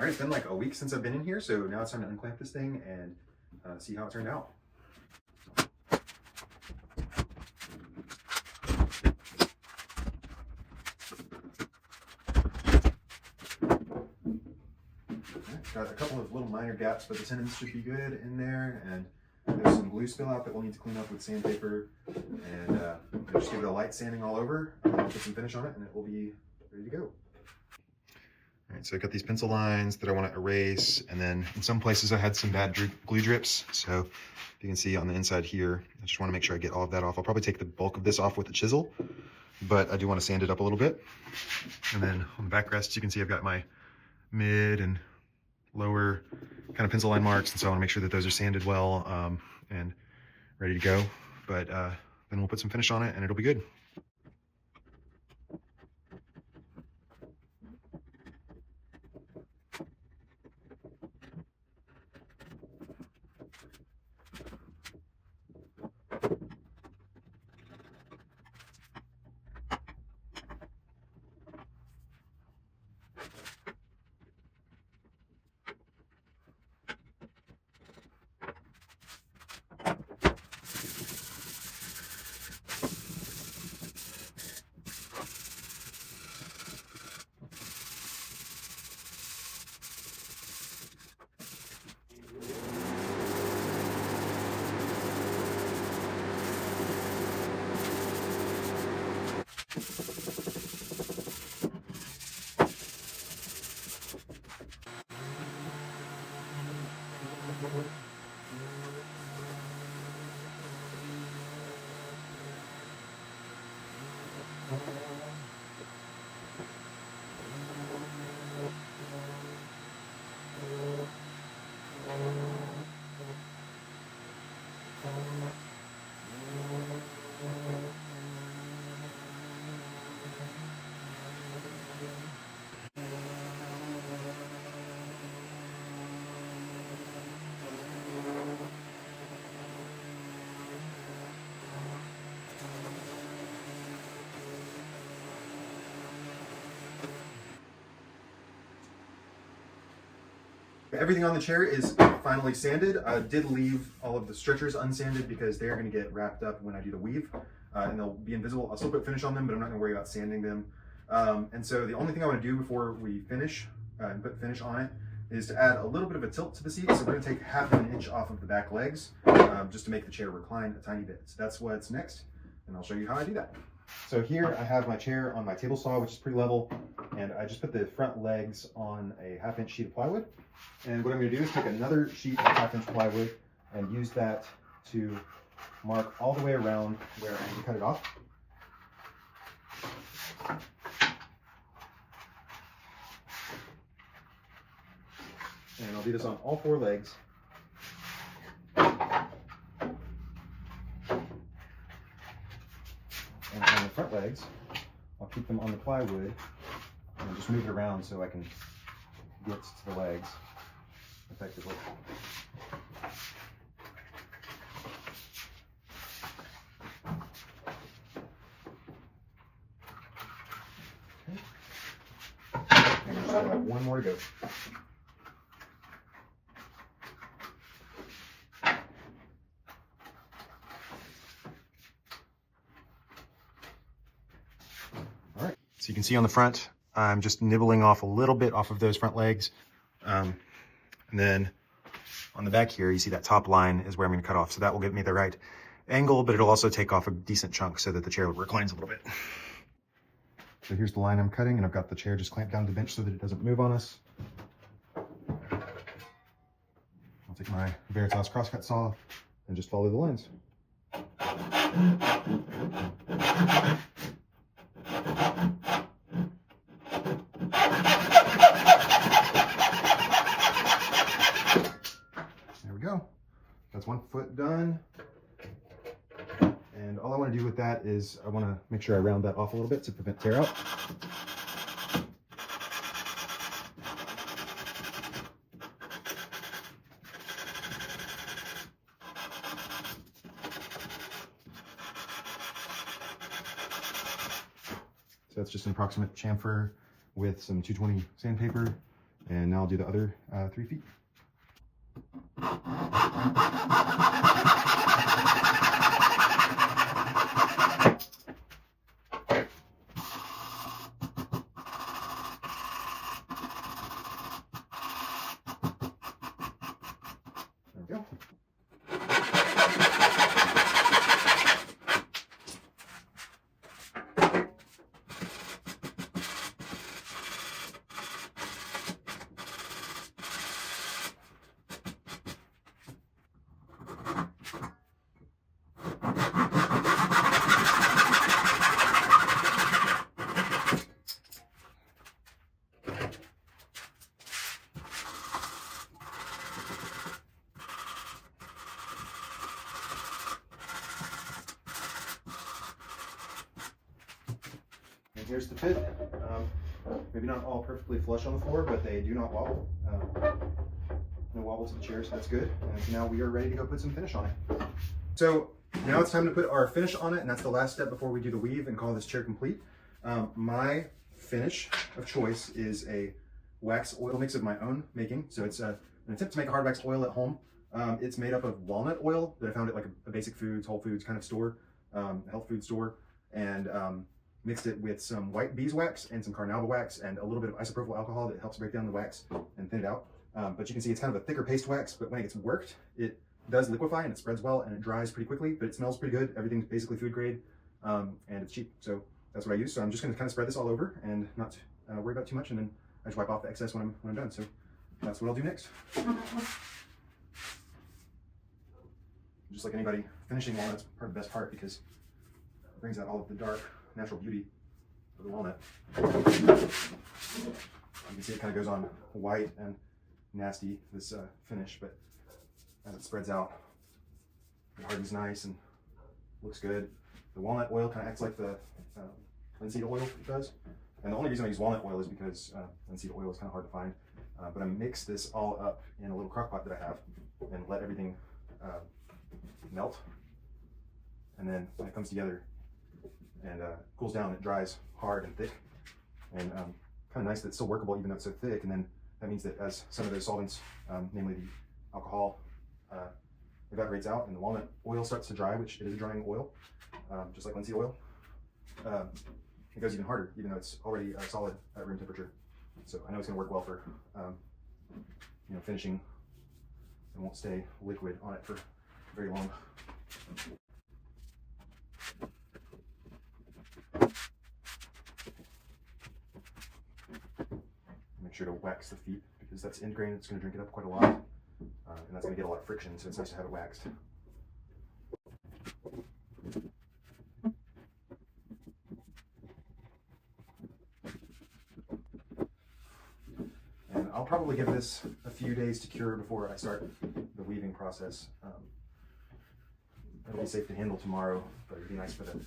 All right, it's been like a week since I've been in here, so now it's time to unclamp this thing and see how it turned out. Got a couple of little minor gaps, but the tendons should be good in there, and there's some glue spill out that we'll need to clean up with sandpaper, and just give it a light sanding all over, and then I'll put some finish on it, and it will be ready to go. All right, so I got these pencil lines that I want to erase, and then in some places I had some bad glue drips, so if you can see on the inside here, I just want to make sure I get all of that off. I'll probably take the bulk of this off with a chisel, but I do want to sand it up a little bit. And then on the backrest, you can see I've got my mid and lower kind of pencil line marks, and so I want to make sure that those are sanded well and ready to go. But then we'll put some finish on it and it'll be good. Everything on the chair is finally sanded. I did leave all of the stretchers unsanded because they're going to get wrapped up when I do the weave, and they'll be invisible. I'll still put finish on them, but I'm not going to worry about sanding them. And so the only thing I want to do before we finish and put finish on it is to add a little bit of a tilt to the seat. So we're going to take half an inch off of the back legs just to make the chair recline a tiny bit. So that's what's next, and I'll show you how I do that. So here I have my chair on my table saw, which is pretty level, and I just put the front legs on a 1/2 inch sheet of plywood. And what I'm going to do is take another sheet of 1/2 inch plywood and use that to mark all the way around where I need to cut it off. And I'll do this on all 4 legs. And on the front legs, I'll keep them on the plywood and just move it around so I can get to the legs effectively. Okay. And I still have one more to go. All right, so you can see on the front, I'm just nibbling off a little bit off of those front legs. And then on the back here, you see that top line is where I'm going to cut off. So that will get me the right angle, but it'll also take off a decent chunk so that the chair reclines a little bit. So here's the line I'm cutting, and I've got the chair just clamped down to the bench so that it doesn't move on us. I'll take my Veritas crosscut saw and just follow the lines. There we go. That's 1 foot done. And all I want to do with that is I want to make sure I round that off a little bit to prevent tear out. So that's just an approximate chamfer with some 220 sandpaper And now I'll do the other 3 feet. There we go. And here's the pit. Maybe not all perfectly flush on the floor, but they do not wobble. No wobble to the chair, so that's good. And so now we are ready to go put some finish on it. So now it's time to put our finish on it, and that's the last step before we do the weave and call this chair complete. My finish of choice is a wax oil mix of my own making. So it's an attempt to make a hard wax oil at home. It's made up of walnut oil that I found at like a Basic Foods, Whole Foods kind of store, health food store, and mixed it with some white beeswax and some carnauba wax and a little bit of isopropyl alcohol that helps break down the wax and thin it out. But you can see it's kind of a thicker paste wax, but when it gets worked, it does liquefy and it spreads well and it dries pretty quickly, but it smells pretty good. Everything's basically food grade, and it's cheap. So that's what I use. So I'm just gonna kind of spread this all over and not worry about too much, and then I just wipe off the excess when I'm done. So that's what I'll do next. Just like anybody, finishing walnut's part of the best part because it brings out all of the dark, natural beauty of the walnut. You can see it kind of goes on white and nasty, this finish, but as it spreads out, it hardens nice and looks good. The walnut oil kind of acts like the linseed oil does. And the only reason I use walnut oil is because linseed oil is kind of hard to find. But I mix this all up in a little crock pot that I have and let everything melt. And then when it comes together and cools down, it dries hard and thick. And kind of nice that it's still workable even though it's so thick. And then that means that as some of those solvents, namely the alcohol, evaporates out and the walnut oil starts to dry, which it is a drying oil, just like linseed oil, it goes even harder, even though it's already solid at room temperature. So I know it's going to work well for, finishing. It won't stay liquid on it for very long. Make sure to wax the feet because that's end grain. It's going to drink it up quite a lot, and that's going to get a lot of friction. So it's nice to have it waxed. And I'll probably give this a few days to cure before I start the weaving process. It'll be safe to handle tomorrow, but it'd be nice for the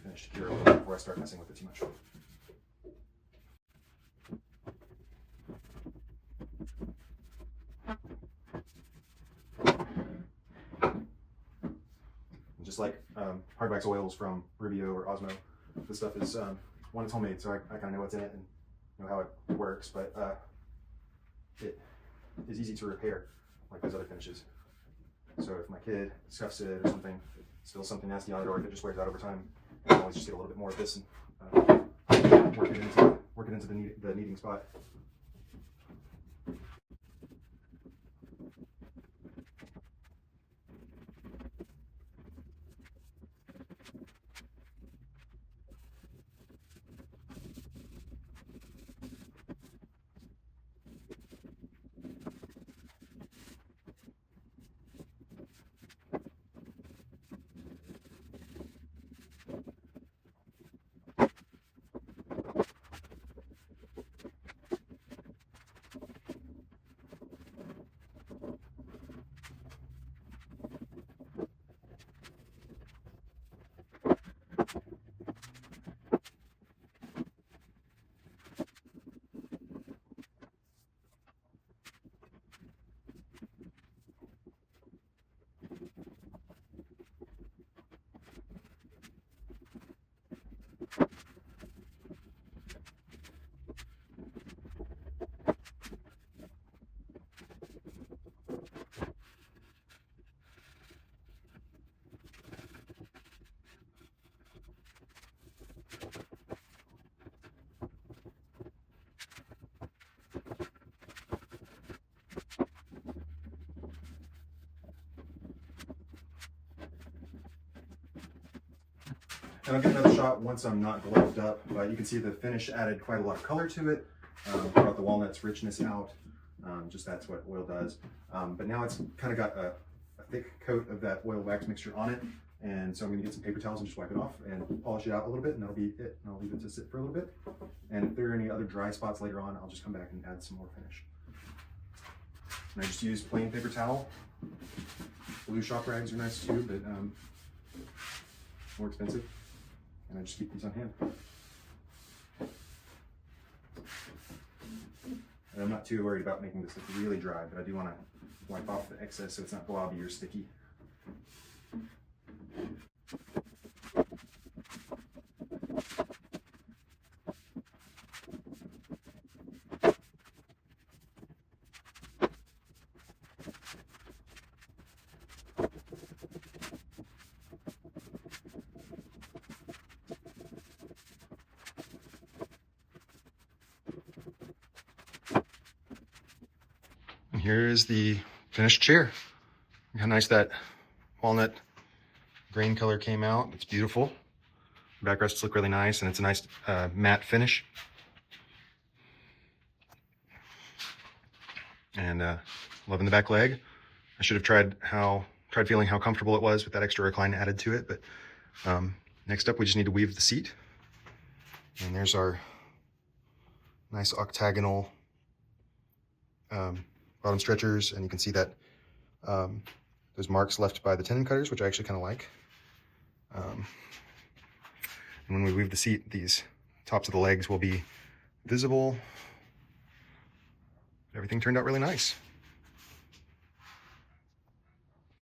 finish to cure a little bit before I start messing with it too much. And just like hard wax oils from Rubio or Osmo, this stuff is one, it's homemade, so I kind of know what's in it and know how it works, but it is easy to repair like those other finishes. So if my kid scuffs it or something, spills something nasty on it, or if it just wears out over time, I can always just get a little bit more of this and work it into the kneading spot. And I'll get another shot once I'm not gloved up, but you can see the finish added quite a lot of color to it, brought the walnut's richness out. Just that's what oil does. But now it's kind of got a thick coat of that oil wax mixture on it. And so I'm gonna get some paper towels and just wipe it off and polish it out a little bit, and that'll be it. And I'll leave it to sit for a little bit. And if there are any other dry spots later on, I'll just come back and add some more finish. And I just use plain paper towel. Blue shop rags are nice too, but more expensive. And I just keep these on hand. And I'm not too worried about making this look really dry, but I do want to wipe off the excess so it's not blobby or sticky. And here is the finished chair. Look how nice that walnut grain color came out. It's beautiful. Backrests look really nice, and it's a nice matte finish. And loving the back leg. I should have tried feeling how comfortable it was with that extra recline added to it. But next up, we just need to weave the seat. And there's our nice octagonal bottom stretchers, and you can see that those marks left by the tenon cutters, which I actually kind of like. And when we weave the seat, these tops of the legs will be visible. Everything turned out really nice.